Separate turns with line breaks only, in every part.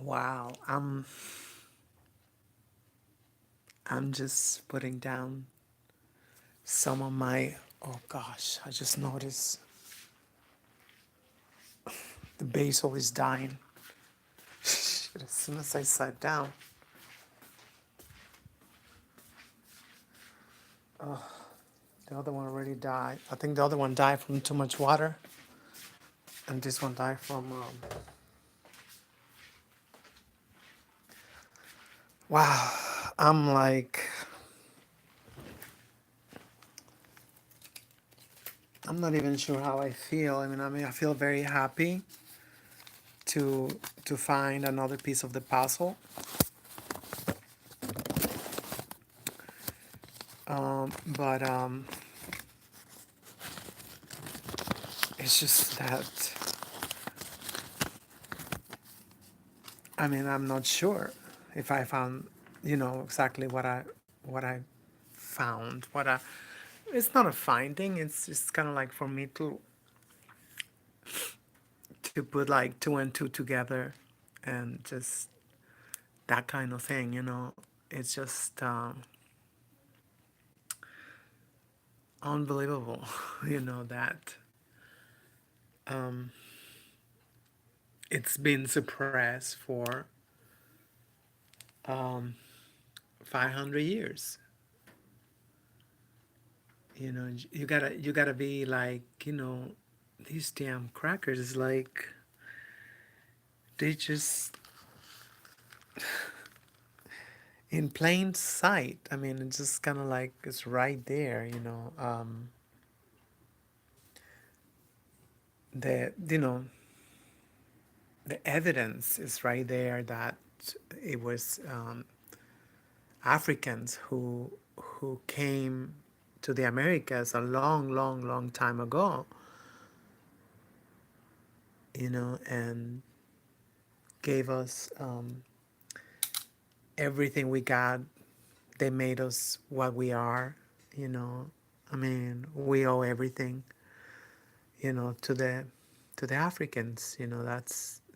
Wow, I'm just putting down some of my, oh gosh, I just noticed the basil is dying. Shit, as soon as I sat down. The other one already died. I think the other one died from too much water, and this one died from. Wow, I'm like, I'm not even sure how I feel. I mean, I feel very happy to to find another piece of the puzzle. But it's just that. I mean, I'm not sure if I found, exactly what I found. It's not a finding. It's just kind of like for me to put like two and two together, and just that kind of thing. It's just unbelievable. That it's been suppressed for um, 500 years. You gotta be like, these damn crackers, like, they just in plain sight. I mean, it's just kind of like it's right there. The you know the evidence is right there that it was Africans who came to the Americas a long, long, long time ago. And gave us everything we got. They made us what we are. You know, I mean, we owe everything. To the Africans.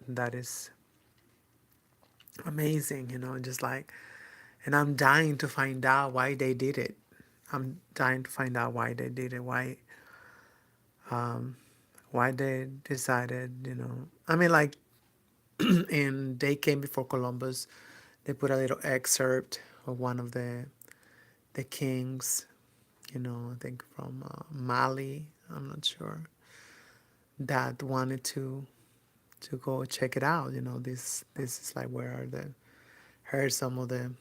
That is amazing. Just like, and I'm dying to find out why they did it. I'm dying to find out why they did it. Why they decided. I mean, like, and they came before Columbus. They put a little excerpt of one of the kings. I think from Mali. I'm not sure, that wanted to go check it out. This is like where are the heard some of the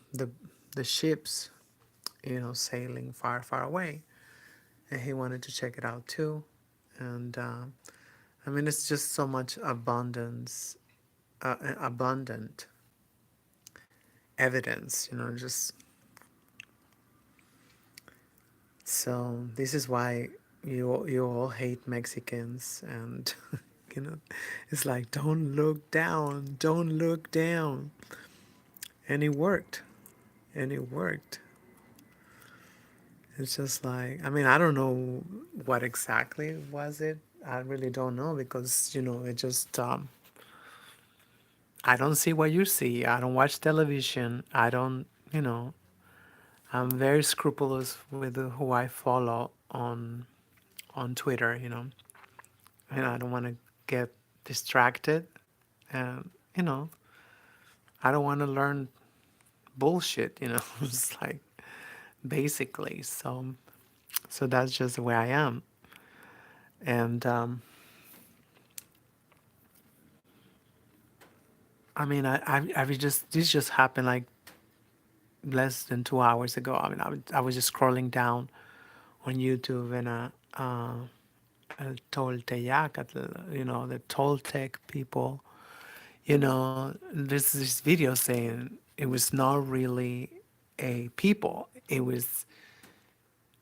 ships, sailing far, far away, and he wanted to check it out too. And I mean, it's just so much abundant evidence. Just so this is why you all hate Mexicans, and it's like, don't look down, and it worked, and it worked. It's just like, I mean, I don't know what exactly was it. I really don't know, because, it just, I don't see what you see. I don't watch television. I don't, I'm very scrupulous with who I follow on Twitter, and I don't want to get distracted. And, I don't want to learn bullshit, it's like, basically. So that's just the way I am. And, I mean, I just this just happened like less than 2 hours ago. I mean, I was just scrolling down on YouTube, and El Toltecáyotl, the Toltec people. There's this video saying it was not really a people. It was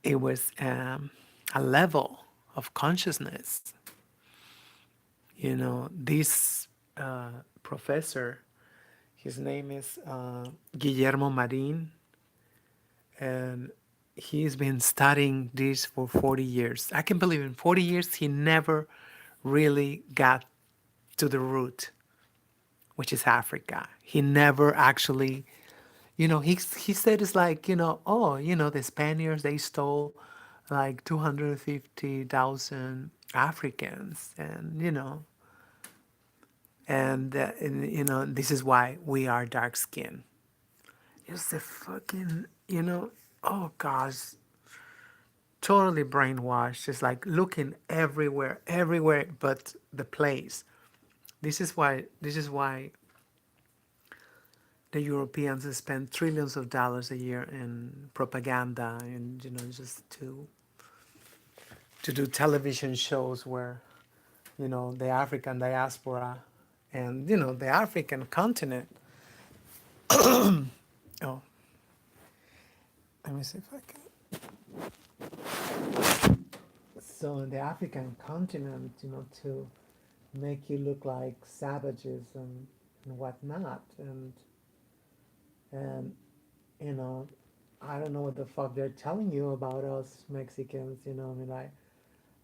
a level of consciousness. This professor, his name is Guillermo Marin, and he's been studying this for 40 years. I can believe in 40 years he never really got to the root. which is Africa. He never actually, he said it's like, oh, the Spaniards, they stole like 250,000 Africans, and this is why we are dark skinned. It's the fucking, oh gosh, totally brainwashed. It's like looking everywhere, everywhere but the place. This is why the Europeans spend trillions of dollars a year in propaganda and just to do television shows where the African diaspora and the African continent. Oh, let me see if I can. So in the African continent, to make you look like savages and whatnot, and you know, I don't know what the fuck they're telling you about us Mexicans. I mean,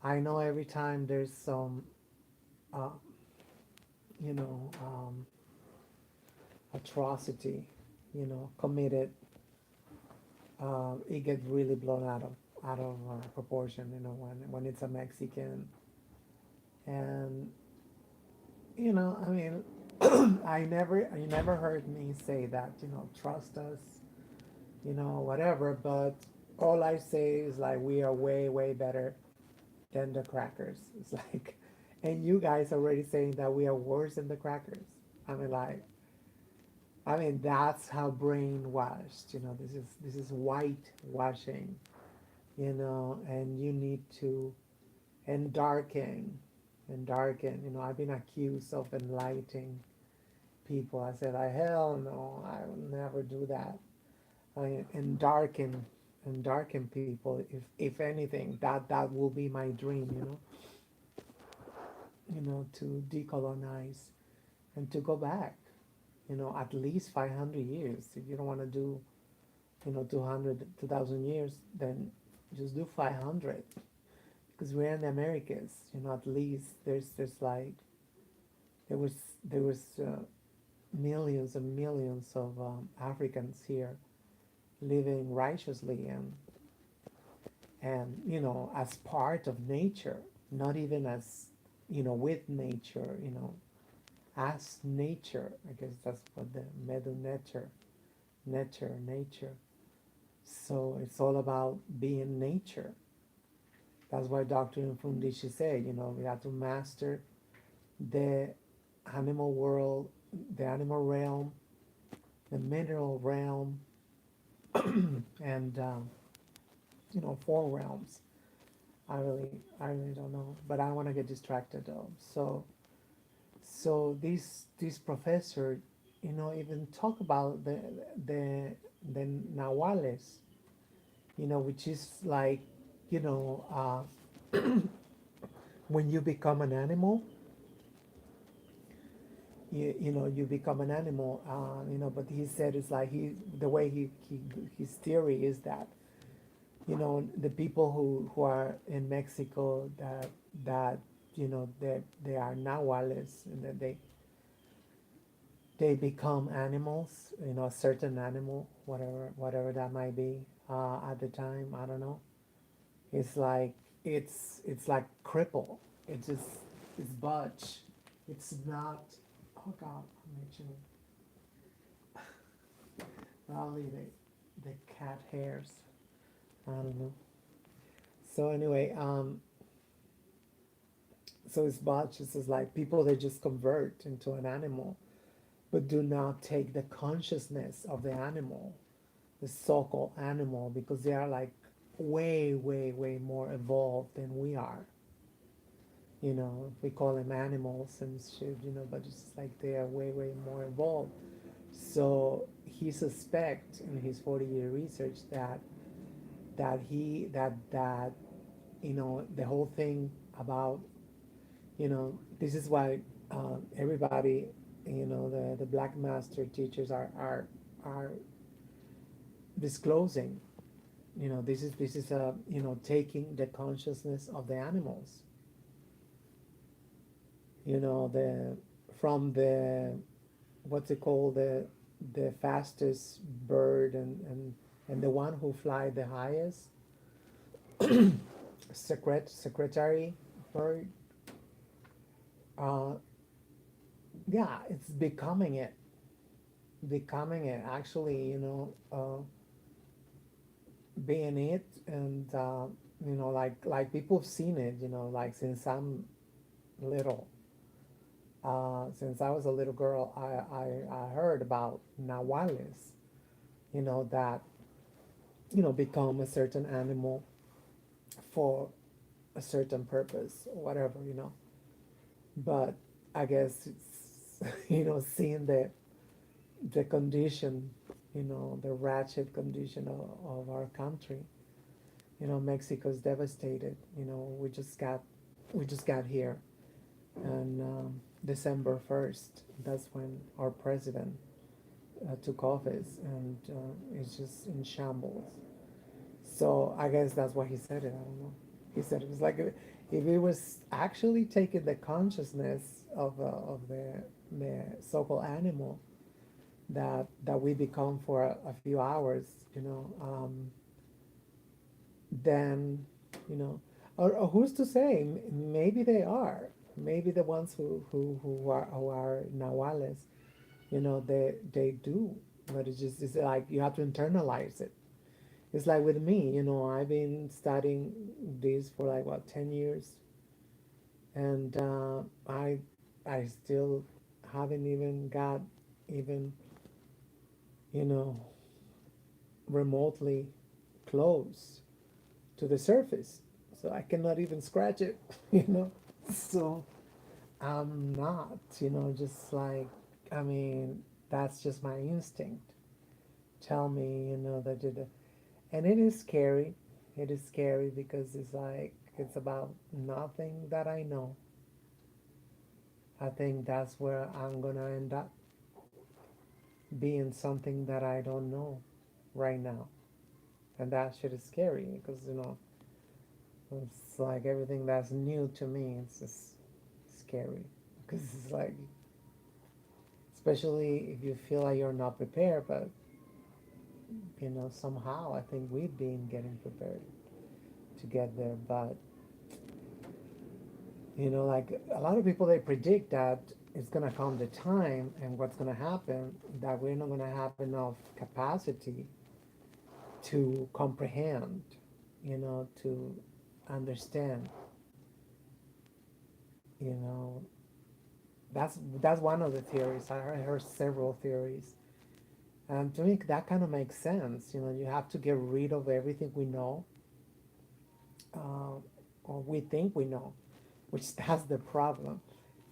I know every time there's some, uh, you know, atrocity, committed, it gets really blown out of proportion. When it's a Mexican, and I mean, you never heard me say that. Trust us, whatever. But all I say is like we are way, way better than the crackers. It's like, and you guys already saying that we are worse than the crackers. I mean, like, that's how brainwashed. This is whitewashing. And you need to and darken and darken. I've been accused of enlightening people. I said, I hell no, I will never do that. And darken people. If anything, that will be my dream. To decolonize and to go back. At least 500 years. If you don't want to do 200, 2,000 years, then just do 500. Because we're in the Americas. At least there's like there was millions and millions of Africans here living righteously and as part of nature, not even as with nature, as nature. I guess that's what the medu nature. So it's all about being nature. That's why Dr. Mfundishi said, we have to master the animal world, the animal realm, the mineral realm, and four realms. I really don't know, but I don't want to get distracted though. So this professor, even talk about the nahuales, which is like, you know, when you become an animal, you become an animal, but he said it's like the way his theory is that, the people who are in Mexico that they are nahuales and that they become animals, a certain animal, whatever that might be, at the time, I don't know. It's like it's like cripple. It's budge. It's not. Oh God, I'm mentioning probably the cat hairs. I don't know. So anyway, so it's budge. It's just like people that just convert into an animal, but do not take the consciousness of the animal, the so-called animal, because they are like way, way, way more evolved than we are. We call them animals and shit, but it's like they are way, way more evolved. So he suspects in his 40-year research that the whole thing about, this is why everybody, the black master teachers are disclosing, this is taking the consciousness of the animals, the from the what's it called, the fastest bird, and the one who fly the highest, secretary bird. Uh, yeah, it's becoming it actually, being it, and like people have seen it, like since I'm little. Since I was a little girl, I heard about nahuales, that become a certain animal for a certain purpose or whatever, but I guess it's seeing the condition, the ratchet condition of our country. Mexico's devastated. We just got here, and December 1st, that's when our president took office, and it's just in shambles. So I guess that's why he said it. I don't know. He said it was like if it was actually taking the consciousness of the so-called animal that we become for a few hours, then or who's to say? Maybe they are. Maybe the ones who are nahuales, they do. But it's like you have to internalize it. It's like with me, I've been studying this for like what 10 years, and I still haven't even got even you know remotely close to the surface, so I cannot even scratch it, So I'm not, just like, I mean, that's just my instinct. Tell me, that and it is scary. It is scary because it's like it's about nothing that I know. I think that's where I'm gonna end up, being something that I don't know right now, and that shit is scary because it's like everything that's new to me. It's just scary because it's like, especially if you feel like you're not prepared, but somehow I think we've been getting prepared to get there. But like a lot of people, they predict that it's gonna come the time, and what's gonna happen, that we're not gonna have enough capacity to comprehend, to understand. You know, that's one of the theories. I heard several theories. And to me, that kind of makes sense. You have to get rid of everything we know, uh, or we think we know, which that's the problem.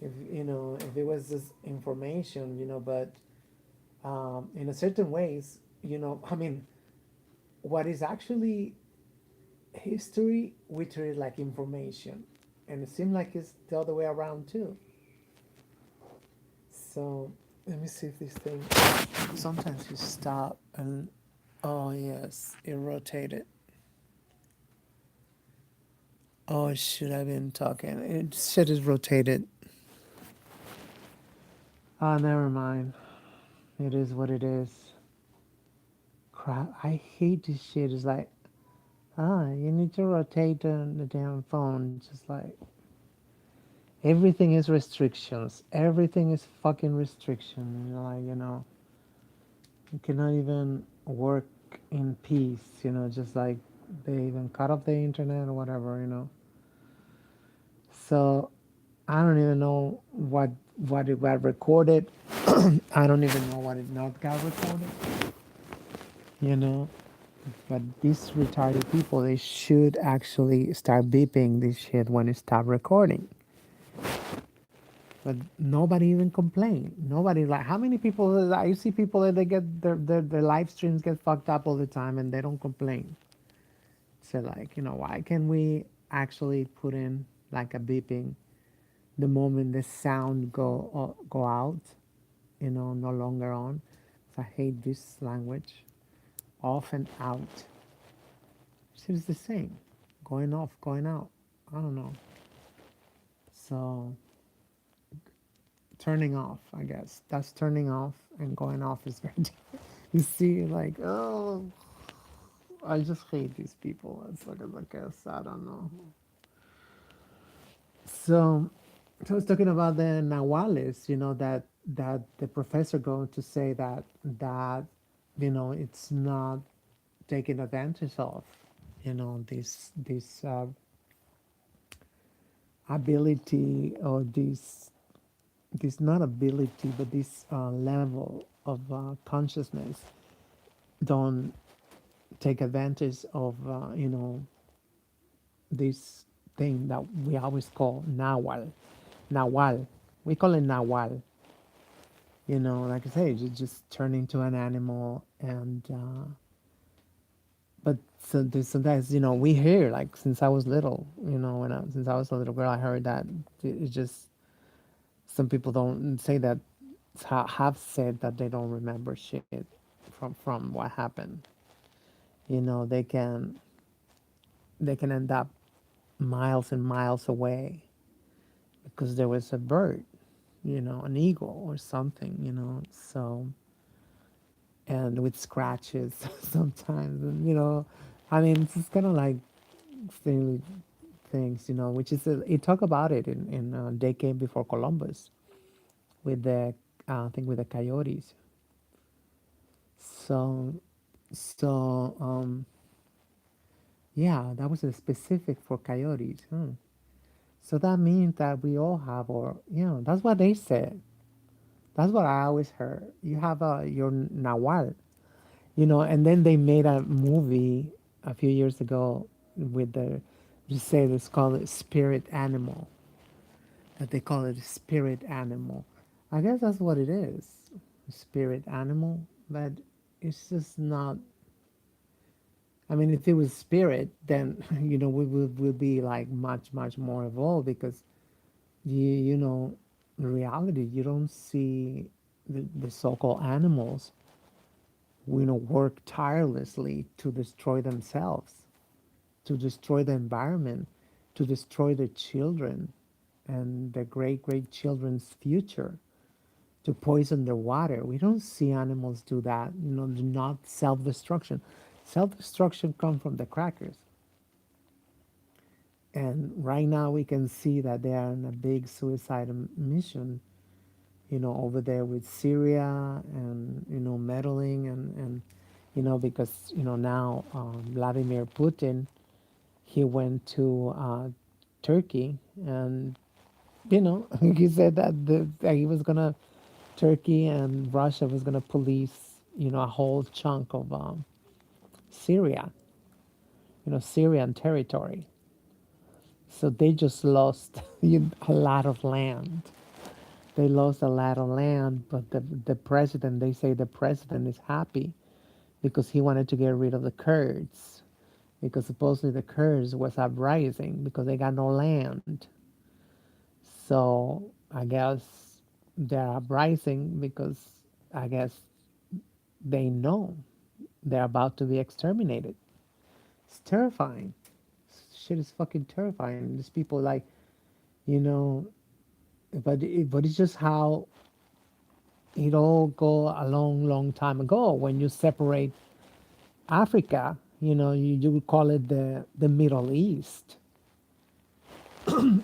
If it was just information, but in a certain ways, I mean, what is actually history, we treat it like information, and it seems like it's the other way around too. So let me see if this thing. Sometimes you stop and oh yes, it rotated. Oh shit, I've been talking. It shit is rotated. Ah, never mind. It is what it is. Crap, I hate this shit. It's like, you need to rotate the damn phone. Just like everything is restrictions. Everything is fucking restriction. You cannot even work in peace. Just like they even cut off the internet or whatever. So I don't even know what it got recorded. I don't even know what it not got recorded. You know, but these retarded people, they should actually start beeping this shit when it stop recording. But nobody even complain. Nobody, like, how many people I see people that they get their live streams get fucked up all the time and they don't complain. So like, why can we actually put in like a beeping the moment the sound go out, no longer on. So I hate this language. Off and out. Seems the same. Going off, going out. I don't know. So turning off, I guess. That's turning off, and going off is very different. You see, like, oh, I just hate these people. It's like, I guess, I don't know. So, so I was talking about the Nahuales, that the professor going to say that it's not taken advantage of, this ability, or this not ability, but this level of consciousness don't take advantage of this thing that we always call Nahual. We call it Nahual. Like I say, just turn into an animal, and but sometimes we hear, like, since I was little, since I was a little girl, I heard that it just some people don't say that have said that they don't remember shit from what happened. They can end up miles and miles away because there was a bird, an eagle or something, so, and with scratches sometimes, and I mean, it's just kind of like silly things, which is it talk about it in They Came Before Columbus, with the I think with the coyotes. So yeah, that was a specific for coyotes. So that means that we all have, or that's what they said. That's what I always heard. You have your Nahual, and then they made a movie a few years ago with you say it's called it spirit animal, that they call it a spirit animal. I guess that's what it is, spirit animal, but it's just not. I mean, if it was spirit, then we will be like much much more evolved, because in reality you don't see the so-called animals work tirelessly to destroy themselves, to destroy the environment, to destroy their children and their great great children's future, to poison their water. We don't see animals do that. Not self-destruction. Self-destruction comes from the crackers. And right now we can see that they are on a big suicide mission, over there with Syria, and meddling, and because now Vladimir Putin, he went to Turkey, and he said that he was gonna Turkey and Russia was gonna police a whole chunk of Syria, Syrian territory. So they just lost a lot of land. They lost a lot of land, but the president, they say the president is happy because he wanted to get rid of the Kurds, because supposedly the Kurds was uprising because they got no land. So I guess they're uprising because I guess they know they're about to be exterminated. It's terrifying. Shit is fucking terrifying. These people, like, you know, but it's just how it all go a long, long time ago. When you separate Africa, you would call it the Middle East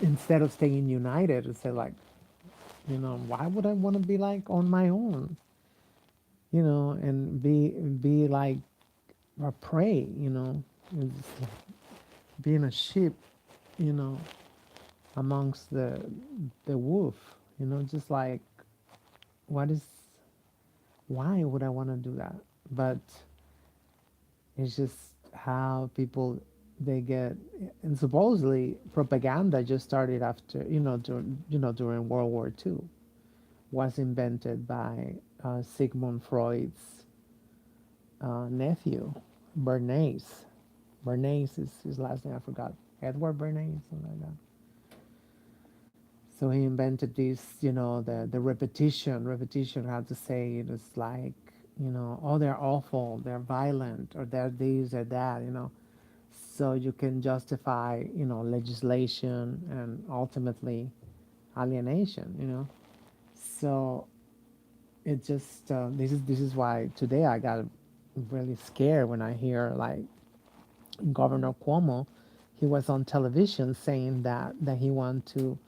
instead of staying united. And say, like, why would I want to be like on my own? And be like a prey. And just like being a sheep. You know, amongst the wolf. Just like, what is why would I want to do that? But it's just how people, they get. And supposedly propaganda just started after, during World War II, was invented by Sigmund Freud's nephew, Bernays. Bernays is his last name, I forgot. Edward Bernays, something like that. So he invented this, the repetition. Repetition, how to say it is like, oh, they're awful, they're violent, or they're this or that. So you can justify, legislation and ultimately alienation. So it just this is why today I got really scared when I hear like Governor Cuomo. He was on television saying that he wanted to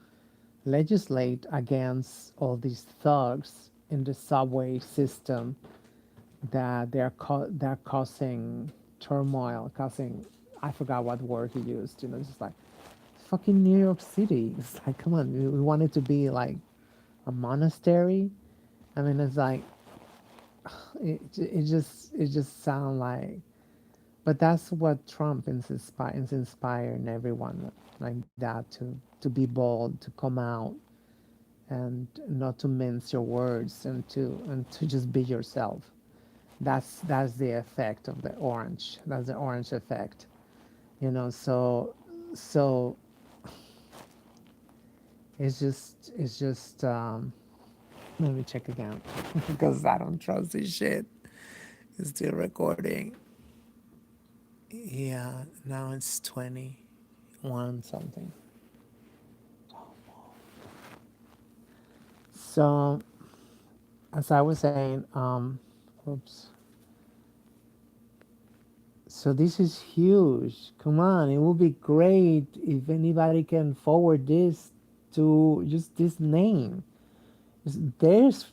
legislate against all these thugs in the subway system, that they're causing turmoil, causing, I forgot what word he used. It's just like fucking New York City. It's like, come on, we want it to be like a monastery. I mean, it's like it just sounds like, but that's what Trump is inspiring everyone like that to be bold, to come out and not to mince your words, and to just be yourself. That's the effect of the orange. That's the orange effect. So it's just let me check again because I don't trust this shit. It's still recording. Yeah, now it's 21 something. So as I was saying, oops. So this is huge. Come on, it would be great if anybody can forward this to just this name. There's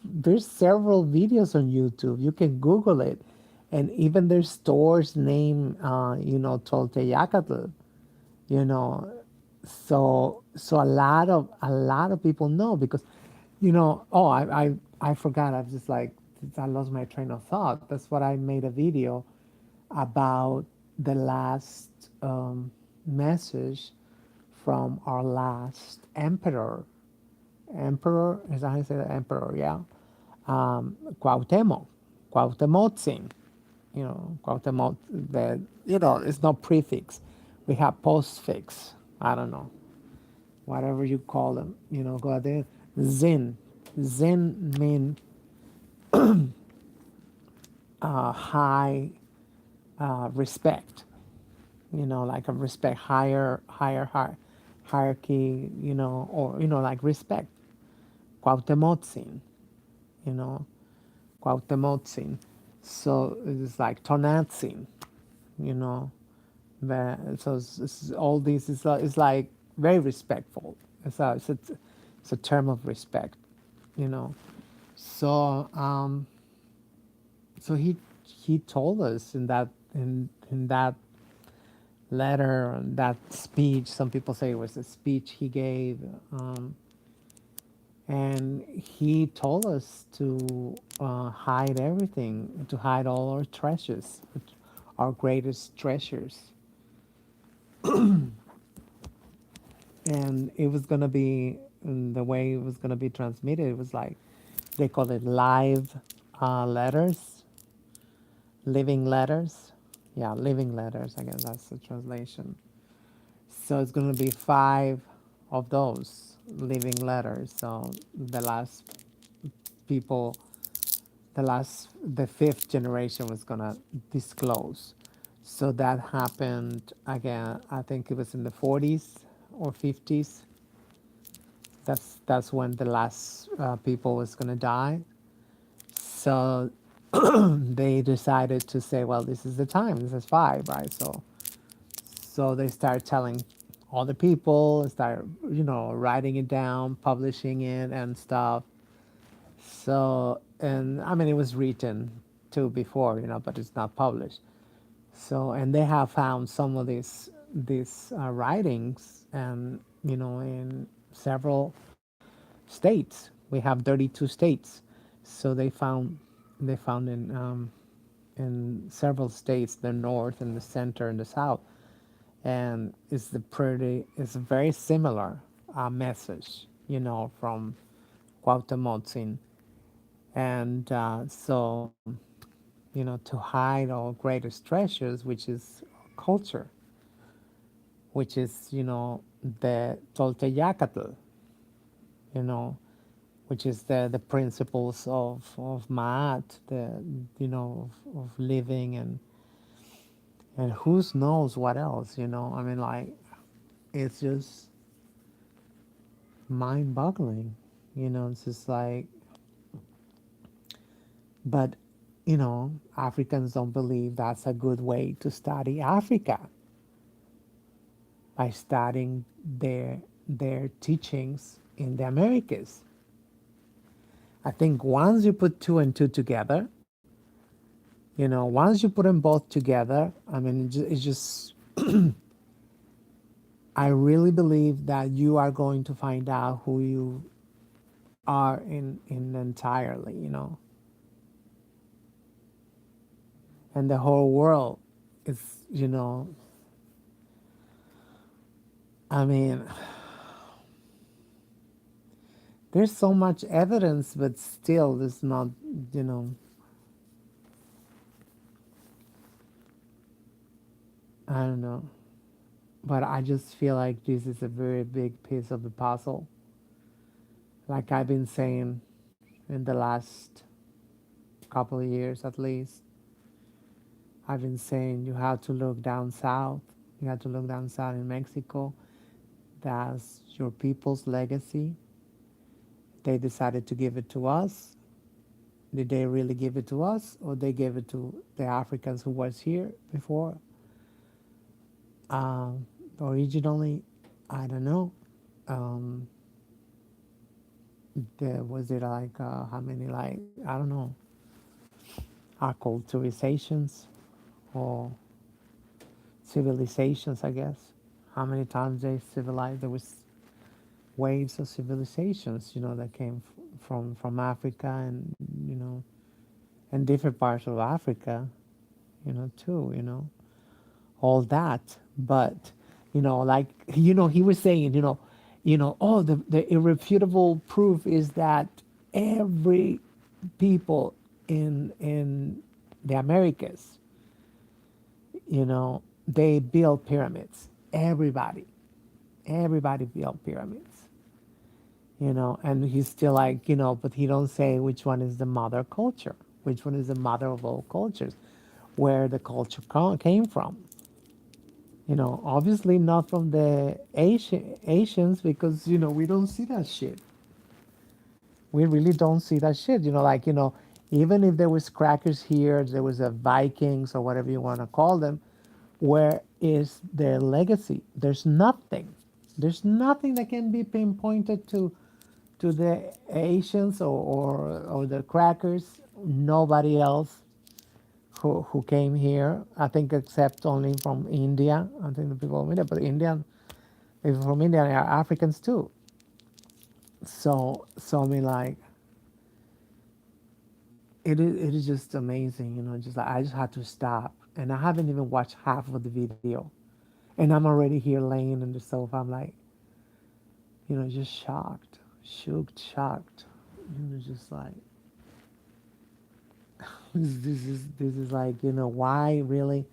several videos on YouTube. You can Google it, and even there's stores named Toltecáyotl. You know, so a lot of people know because, oh, I forgot. I was just like, I lost my train of thought. That's what I made a video about the last message from our last emperor. Emperor, is that how you say that? Emperor, yeah. Cuauhtémoc, Cuauhtémoc. Cuauhtémoc, it's not prefix. We have postfix. I don't know. Whatever you call them, go there. Zin. Zin mean high respect. Like a respect, hierarchy, or like respect. Cuauhtémoc, you know, Cuauhtémoc. So it's like Tonantzin, you know. So all this is like very respectful. It's a term of respect, you know. So so he told us in that letter and that speech. Some people say it was a speech he gave, and he told us to hide everything, to hide all our treasures, our greatest treasures. And it was going to be, the way it was going to be transmitted, it was like they call it live letters, living letters. Yeah, living letters, I guess that's the translation. So it's going to be 5 of those living letters. So the last people, the fifth generation was going to disclose. So that happened again, I think it was in the 40s or 50s. That's when the last people was going to die. So they decided to say, well, this is the time. This is 5, right? So they start telling all the people, start writing it down, publishing it and stuff. So, and I mean, it was written too before, but it's not published. So, and they have found some of these writings, and in several states. We have 32 states. So they found in several states, the north and the center and the south, and it's a very similar message, from Cuauhtémoc, and so to hide our greatest treasures, which is culture, which is the Toltecáyotl, you know, which is the principles of Maat, of living, and who knows what else, I mean, like, it's just mind boggling, it's just like, But, Africans don't believe that's a good way to study Africa, by studying their teachings in the Americas. I think once you put two and two together, once you put them both together, I mean, it's just, I really believe that you are going to find out who you are in entirely, and the whole world is, I mean, there's so much evidence, but still, there's not, you know, I don't know. But I just feel like this is a very big piece of the puzzle. Like I've been saying in the last couple of years at least, I've been saying you have to look down south. You have to look down south in Mexico. That's your people's legacy. They decided to give it to us. Did they really give it to us, or they gave it to the Africans who was here before? Originally, I don't know. Um, was it like how many, like, I don't know, acculturizations or civilizations, I guess. How many times they civilized? There was waves of civilizations, that came from Africa, and and different parts of Africa, too, all that. But like he was saying, oh, the irrefutable proof is that every people in the Americas, they built pyramids. Everybody built pyramids. And he's still like, but he don't say which one is the mother culture, which one is the mother of all cultures, where the culture came from. Obviously not from the Asians, because we don't see that shit. We really don't see that shit. Like, even if there was crackers here, there was a Vikings or whatever you want to call them. Where is their legacy? There's nothing. There's nothing that can be pinpointed to the Asians or the crackers. Nobody else who came here. I think except only from India. I think the people from India, but Indian people from India are Africans too. So I mean, like, it is just amazing, just like I just had to stop, and I haven't even watched half of the video, and I'm already here laying in the sofa. I'm like, just shocked, shocked, just like this is like, why really,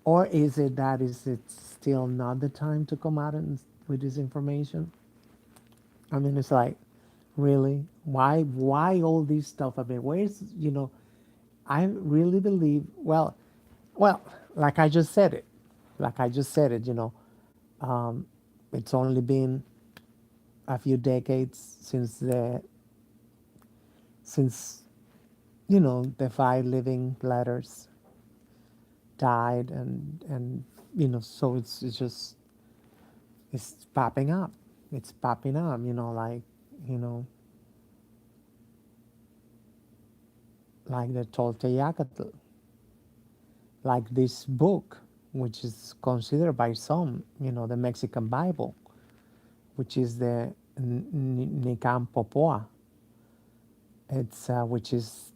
or is it that is it still not the time to come out and with this information? I mean, it's like, really, why all this stuff? I mean, where's, I really believe, well, like I just said it, um, it's only been a few decades since the five living letters died, and so it's just, it's popping up, like, you know like the Toltecáyotl, like this book, which is considered by some, the Mexican Bible, which is the Nicam Popoa. It's which is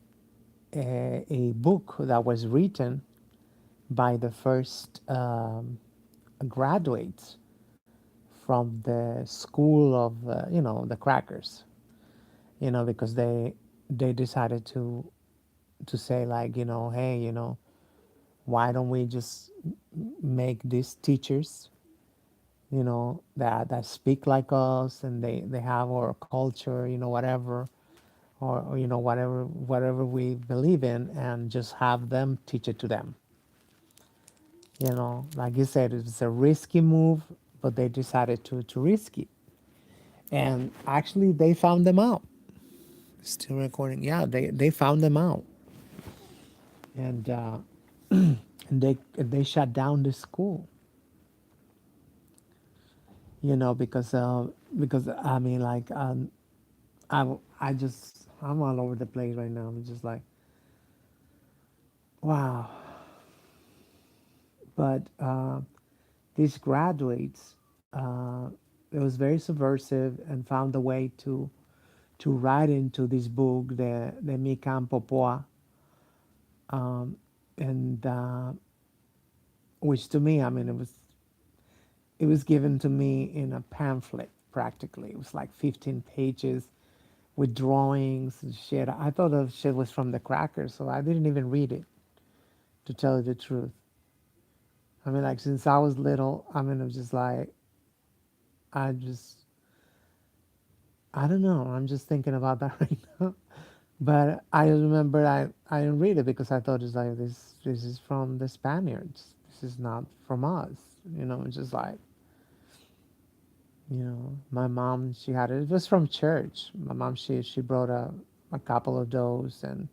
a book that was written by the first graduates from the school of the crackers. Because they decided to say, like, hey, why don't we just make these teachers, that speak like us, and they have our culture, whatever, or whatever we believe in, and just have them teach it to them. Like you said, it's a risky move, but they decided to risk it, and actually they found them out. Still recording. Yeah, they found them out. and they shut down the school, because I mean, like, I just, I'm all over the place right now. I'm just like, wow. But these graduates, it was very subversive and found a way to write into this book, the Mi Campo Poa, and which to me, I mean, it was given to me in a pamphlet practically. It was like 15 pages with drawings and shit. I thought the shit was from the crackers, so I didn't even read it, to tell you the truth. I mean, like, since I was little, I mean, it was just like, I just, I don't know. I'm just thinking about that right now. But I remember I didn't read it because I thought it's like, this is from the Spaniards. This is not from us. It's just like, my mom, she had it. It was from church. My mom, she brought a couple of those, and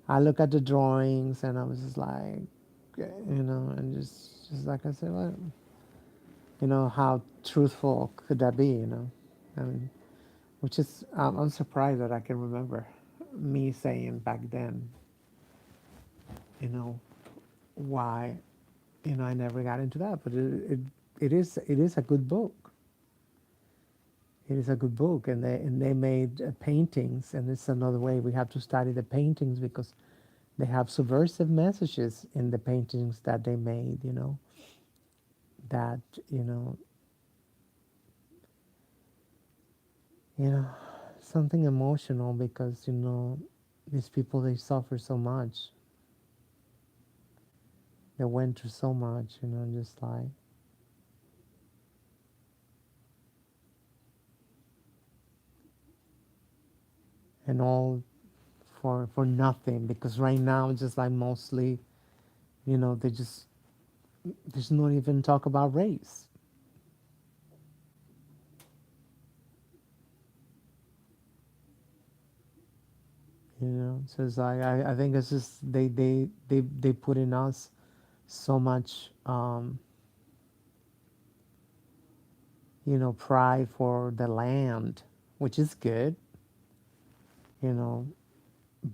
I look at the drawings, and I was just like, and just like I said, well, how truthful could that be? I mean, which is, I'm surprised that I can remember me saying back then, you know, why, I never got into that. But it is a good book. It is a good book, and they made paintings, and it's another way we have to study the paintings, because they have subversive messages in the paintings that they made. That you know, you know, something emotional, because these people, they suffer so much. They went through so much. Just like, and all for nothing, because right now it's just like, mostly, they just, there's not even talk about race. So it's like, I think it's just, they put in us so much, pride for the land, which is good, you know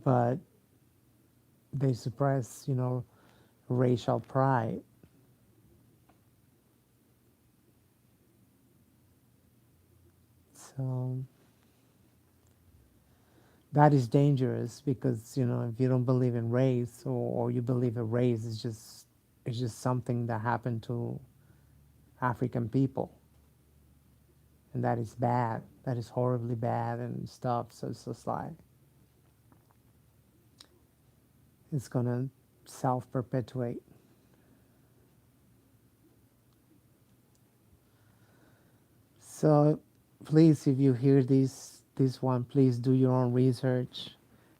but they suppress, racial pride. So that is dangerous, because if you don't believe in race, or you believe a race is just, it's just something that happened to African people, and that is bad, that is horribly bad and stuff. So it's just like, it's gonna self perpetuate. So please, if you hear this one, please do your own research,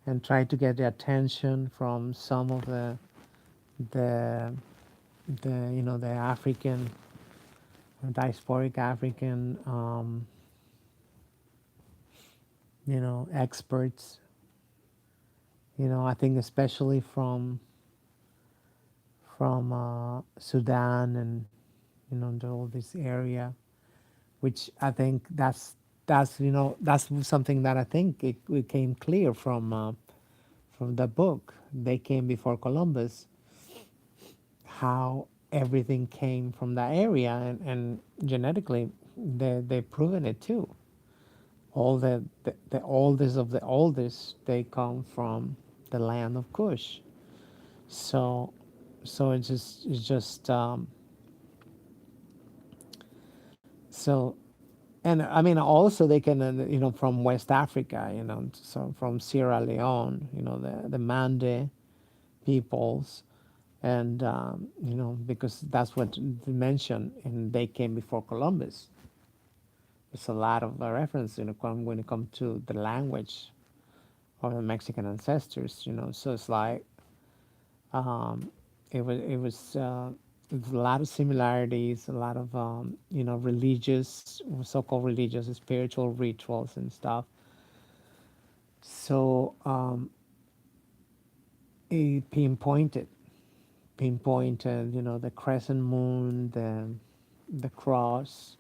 and try to get the attention from some of the the African, diasporic African, experts. I think especially from Sudan, and all this area, which I think that's something that I think it came clear from the book. They came before Columbus, how everything came from that area, and genetically they've proven it too. All the oldest of the oldest, they come from the land of Kush. So it's just so. And I mean, also they can, from West Africa, so from Sierra Leone, the Mande peoples, and because that's what they mentioned, and they came before Columbus. There's a lot of reference, when it comes to the language of the Mexican ancestors, So it's like, um, it was a lot of similarities, a lot of religious, so-called religious, spiritual rituals and stuff. So it pinpointed, the crescent moon, the cross,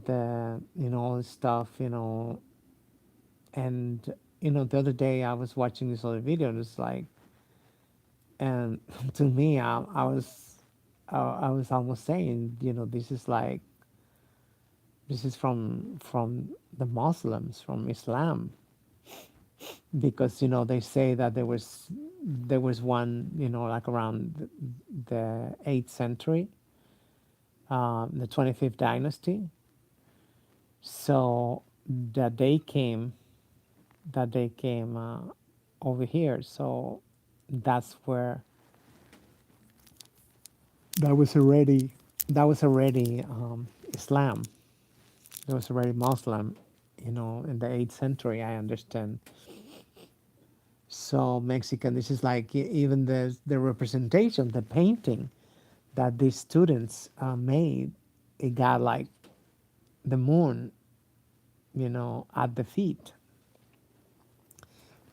all this stuff, and the other day I was watching this other video, and it's like, and to me, I was almost saying, this is from the Muslims, from Islam, because they say that there was one, like around the 8th century, the 25th dynasty. So that they came over here. So that's where that was already Islam. That was already Muslim, in the 8th century. I understand. So Mexican, this is like even the representation, the painting that these students made. It got like the moon, at the feet,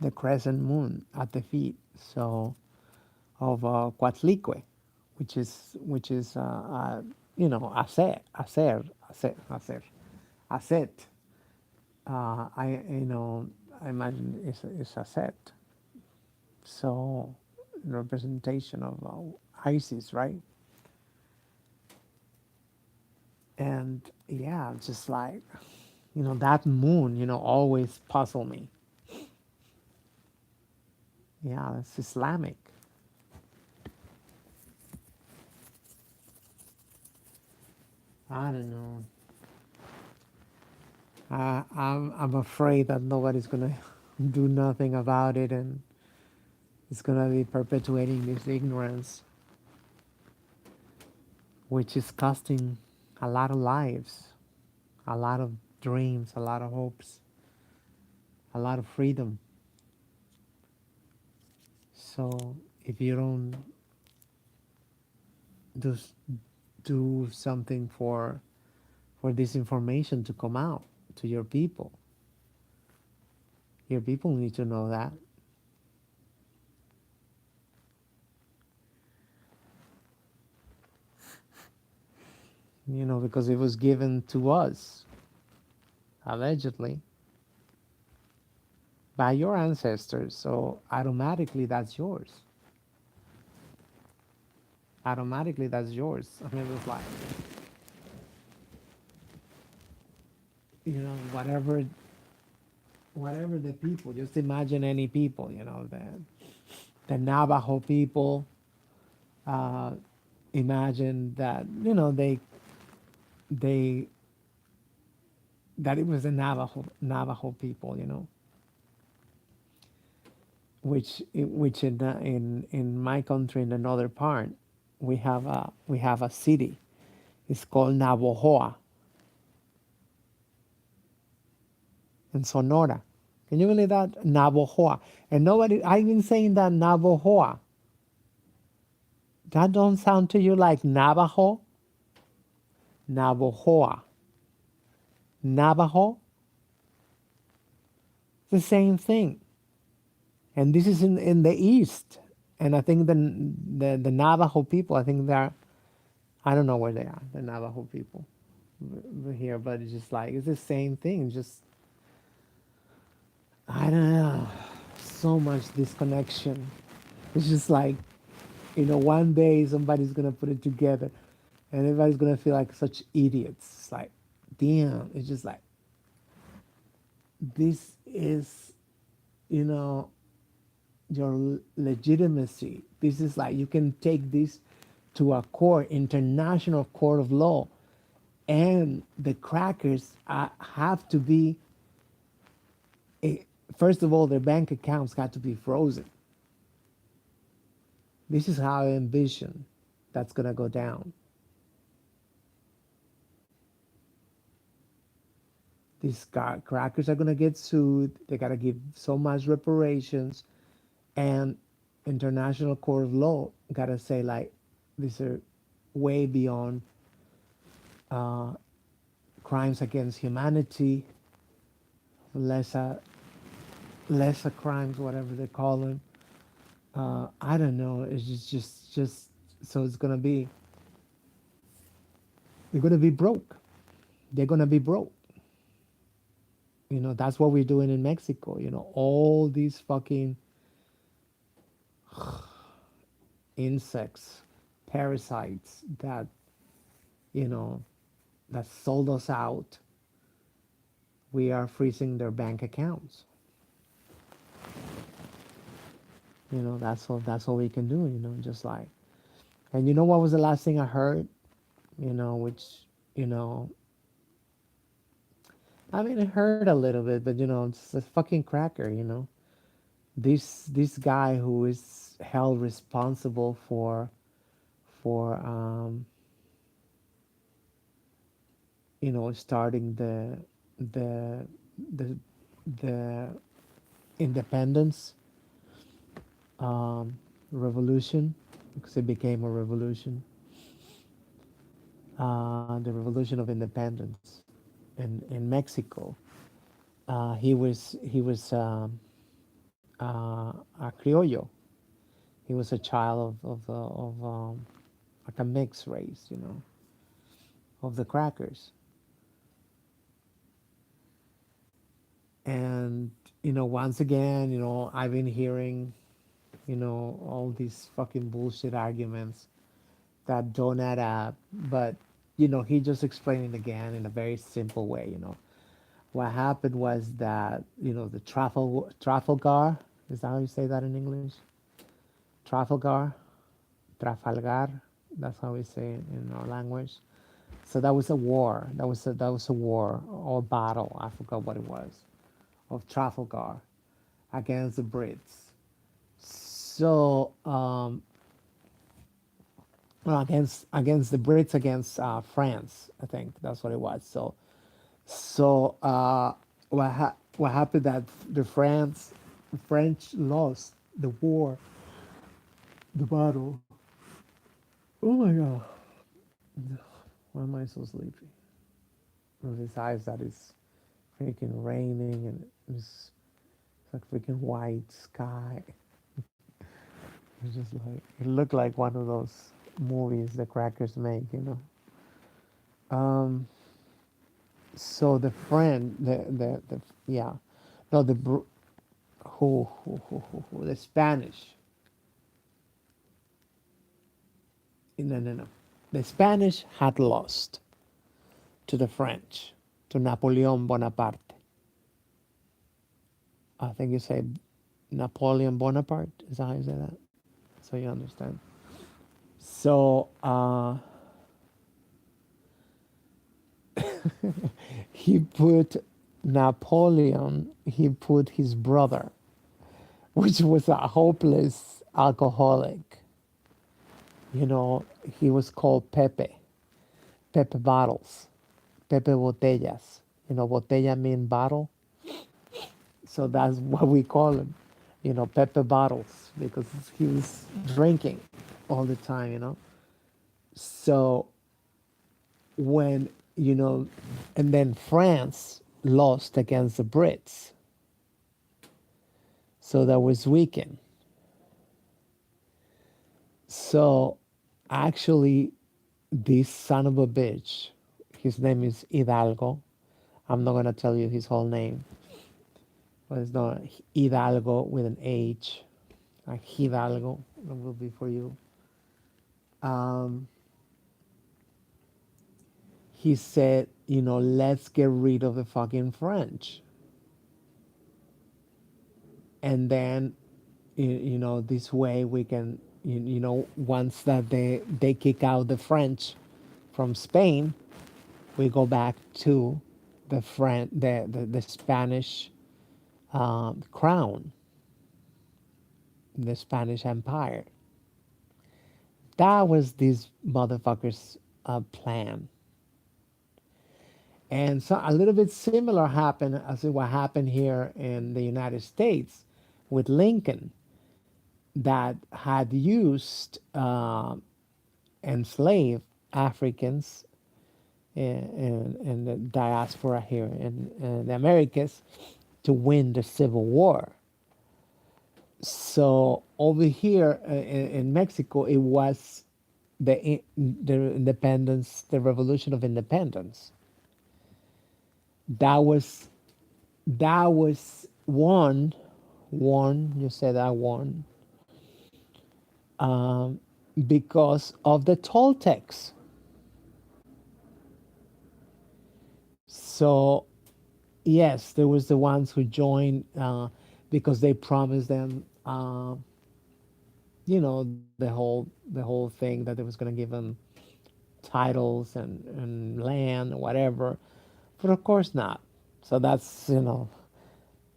the crescent moon at the feet. So of Coatlicue, Aset. I imagine it's Aset. So representation of Isis, right? And yeah, just like that moon, always puzzle me. Yeah, it's Islamic. I don't know. I'm afraid that nobody's gonna do nothing about it, and it's gonna be perpetuating this ignorance, which is costing a lot of lives, a lot of dreams, a lot of hopes, a lot of freedom. So if you don't do do something for this information to come out to your people need to know that. Because it was given to us, allegedly, by your ancestors. So automatically that's yours. Automatically that's yours. I mean, it's like, whatever the people, just imagine any people, the Navajo people, uh, imagine that, they, that it was the Navajo people, which in my country, in another part, we have a city. It's called Navojoa in Sonora. Can you believe that? Navojoa. And nobody, I've been saying that Navojoa. That don't sound to you like Navajo? Navojoa. Navajo? It's the same thing. And this is in the east. And I think the Navajo people, I think they're, I don't know where they are, the Navajo people here, but it's just like, it's the same thing. Just, I don't know, so much disconnection. It's just like, one day somebody's gonna put it together, and everybody's gonna feel like such idiots. It's like, damn. It's just like, this is, you know, your legitimacy. This is like, you can take this to a court, international court of law, and the crackers have to be. First of all, their bank accounts got to be frozen. This is how I envision that's gonna go down. These crackers are gonna get sued. They gotta give so much reparations, and international court of law gotta say like, these are way beyond uh, crimes against humanity, lesser crimes, whatever they call them.
I don't know. It's just so it's gonna be they're gonna be broke. They're gonna be broke. That's what we're doing in Mexico. All these fucking insects, parasites you know that sold us out. We are freezing their bank accounts. That's all we can do. Just like, and what was the last thing I heard? Which you know, I mean, I heard a little bit, but it's a fucking cracker. This guy who is held responsible for starting the the the independence um, revolution, because it became a revolution, the revolution of independence in Mexico. He was a criollo. He was a child of like a mixed race, of the crackers. And once again, I've been hearing all these fucking bullshit arguments that don't add up. But he just explained it again in a very simple way. What happened was that the Trafalgar, is that how you say that in English? Trafalgar, Trafalgar. That's how we say it in our language. So that was a war. That was a war or battle. I forgot what it was, of Trafalgar against the Brits. So well, against the Brits, against France. I think that's what it was. So what happened that the French lost the war, the battle. Oh my god! Why am I so sleepy? Besides that, it's freaking raining and it's like freaking white sky. It's just like it looked like one of those movies the crackers make. Um. So the friend, the yeah, no, the Spanish. No, no, no. The Spanish had lost to the French, to Napoleon Bonaparte. I think you say Napoleon Bonaparte. Is that how you say that? So you understand. So he put he put his brother, which was a hopeless alcoholic. You know, he was called Pepe, Pepe Bottles, Pepe Botellas. Botella mean bottle. So that's what we call him, Pepe Bottles, because he was drinking all the time. So when, you know, and then France lost against the Brits. So that was weekend. So actually, this son of a bitch, his name is Hidalgo. I'm not going to tell you his whole name, but it's not Hidalgo with an H, like Hidalgo. That will be for you. Um, he said, let's get rid of the fucking French. And then, this way we can, once that they kick out the French from Spain, we go back to the Spanish crown, the Spanish Empire. That was this motherfucker's plan. And so a little bit similar happened as what happened here in the United States with Lincoln, that had used enslaved Africans in the diaspora here in the Americas to win the Civil War. So over here in Mexico, it was the independence, the Revolution of Independence. That was that was one. You said that one because of the Toltecs. So yes, there was the ones who joined because they promised them, the whole thing that they was going to give them titles and land or whatever. But of course not. So that's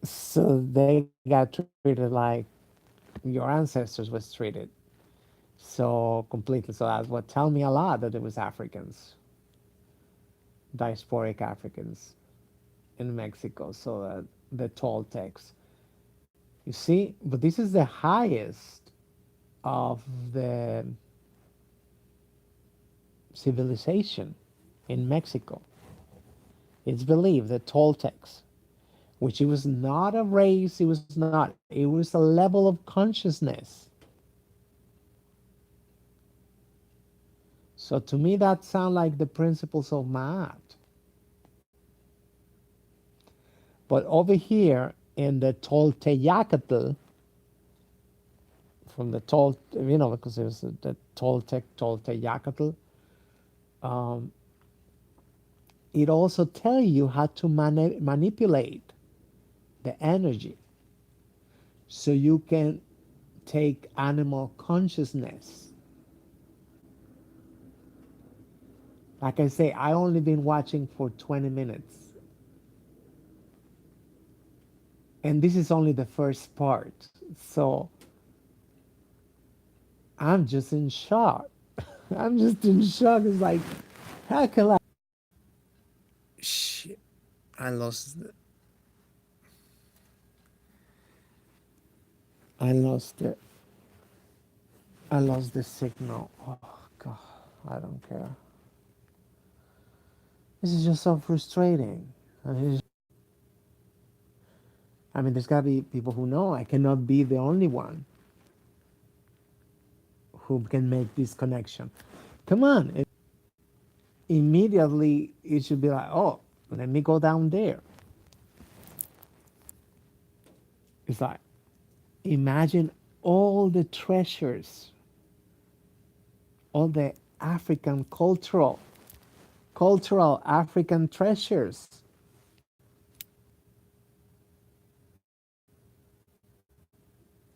so they got treated like your ancestors was treated. So completely. So that's what tell me a lot that it was Africans, diasporic Africans in Mexico. So the Toltecs. You see, but this is the highest of the civilization in Mexico. It's believed that Toltecs, which it was not a race, it was not, it was a level of consciousness. So to me, that sounds like the principles of Maat. But over here in the Toltecáyotl, from the because there's the Toltecáyotl, um, it also tells you how to manipulate the energy so you can take animal consciousness. Like I say, I only been watching for 20 minutes, and this is only the first part. So I'm just in shock. I'm just in shock. It's like, how can
Shit, I lost.
I lost it? I lost the signal. Oh God, I don't care. This is just so frustrating. I mean, there's gotta be people who know. I cannot be the only one who can make this connection. Come on, immediately it should be like, oh, let me go down there. It's like, imagine all the treasures, all the African cultural African treasures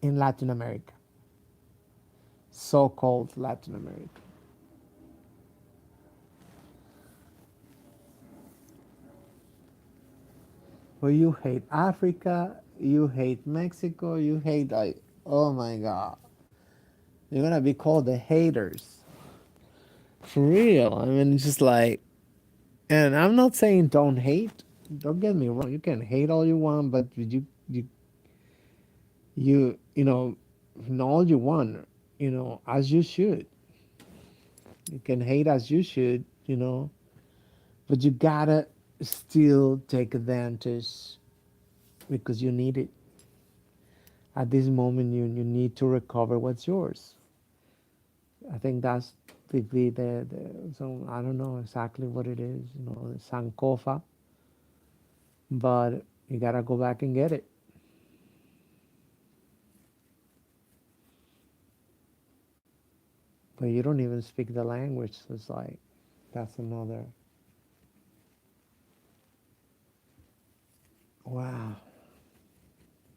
in Latin America, so-called Latin America. Well, you hate Africa, you hate Mexico, you hate like, oh my God, you're gonna be called the haters for real. I mean, it's just like, and I'm not saying don't hate. Don't get me wrong. You can hate all you want, but you all you want. As you should. You can hate as you should. But you gotta still take advantage because you need it. At this moment, you need to recover what's yours. I think that's the so I don't know exactly what it is. Sankofa, but you gotta go back and get it. But you don't even speak the language. So it's like that's another. Wow,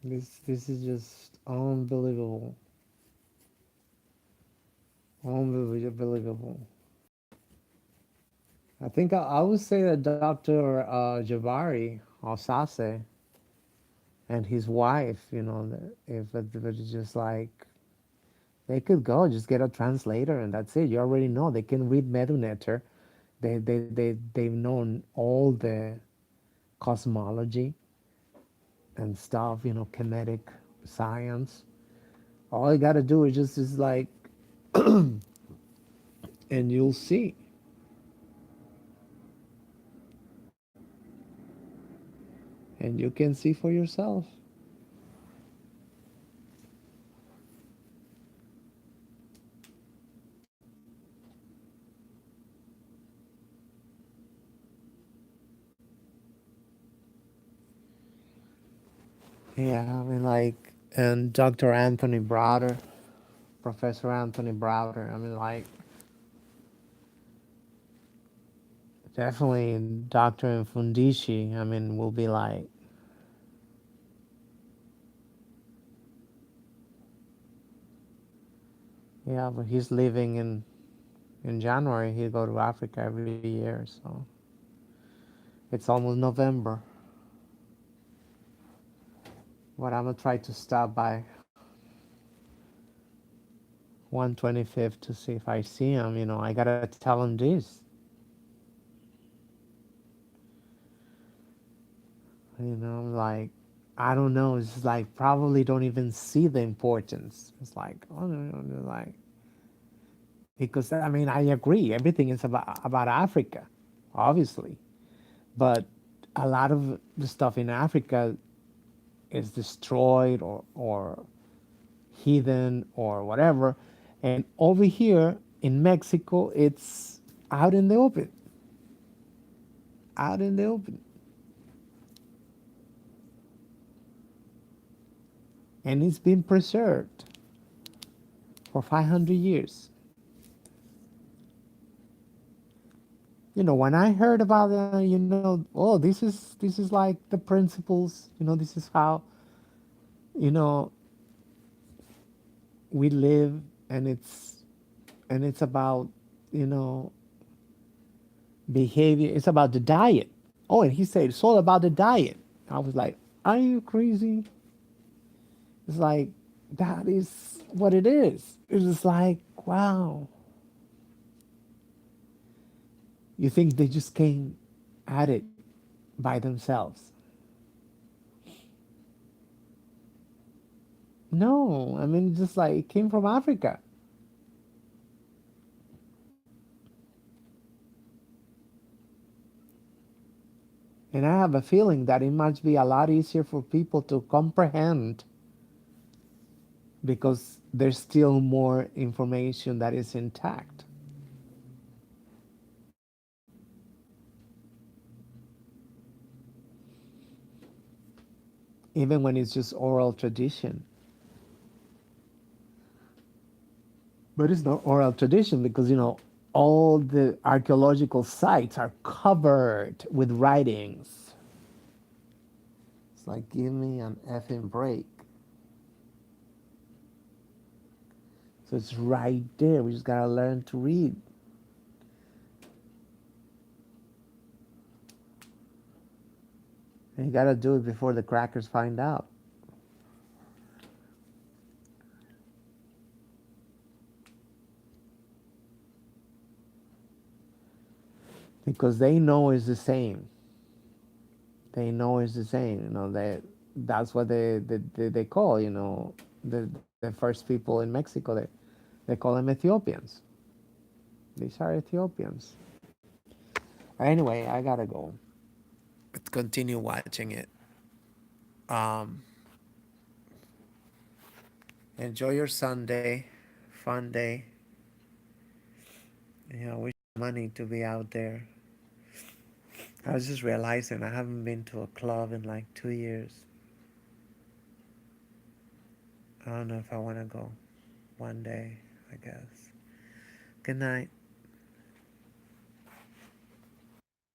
this is just unbelievable, unbelievable. I think I would say that Dr. Jabari Alsase and his wife, if it's just like they could go, just get a translator, and that's it. You already know they can read Medunetter. They've known all the cosmology and stuff, kinetic science. All you gotta do is just is like, and you'll see, and you can see for yourself. Yeah, I mean, like, and Dr. Anthony Browder, Professor Anthony Browder. I mean, like, definitely Dr. Infundici. I mean, will be like, yeah, but he's leaving in January. He'll go to Africa every year, so it's almost November. But I'm gonna try to stop by 125th to see if I see him. I gotta tell him this. Like, I don't know. It's like probably don't even see the importance. It's like, oh no, no, like, because I mean, I agree. Everything is about Africa, obviously, but a lot of the stuff in Africa is destroyed or hidden or whatever, and over here in Mexico, it's out in the open, out in the open, and it's been preserved for 500 years. When I heard about oh, this is like the principles, this is how, you know, we live, and it's about, you know, behavior. It's about the diet. Oh, and he said it's all about the diet. I was like, are you crazy? It's like, that is what it is. It's just like, wow. You think they just came at it by themselves? No, I mean, just like it came from Africa. And I have a feeling that it must be a lot easier for people to comprehend because there's still more information that is intact. Even when it's just oral tradition. But it's not oral tradition because, all the archaeological sites are covered with writings. It's like, give me an effing break. So it's right there. We just gotta learn to read. And you gotta do it before the crackers find out. Because they know it's the same. They know it's the same. That's what they call, the first people in Mexico. They call them Ethiopians. These are Ethiopians. Anyway, I gotta go. Let's continue watching it. Um, Enjoy your Sunday, fun day. Wish money to be out there. I was just realizing I haven't been to a club in like 2 years. I don't know if I want to go one day, I guess. Good night.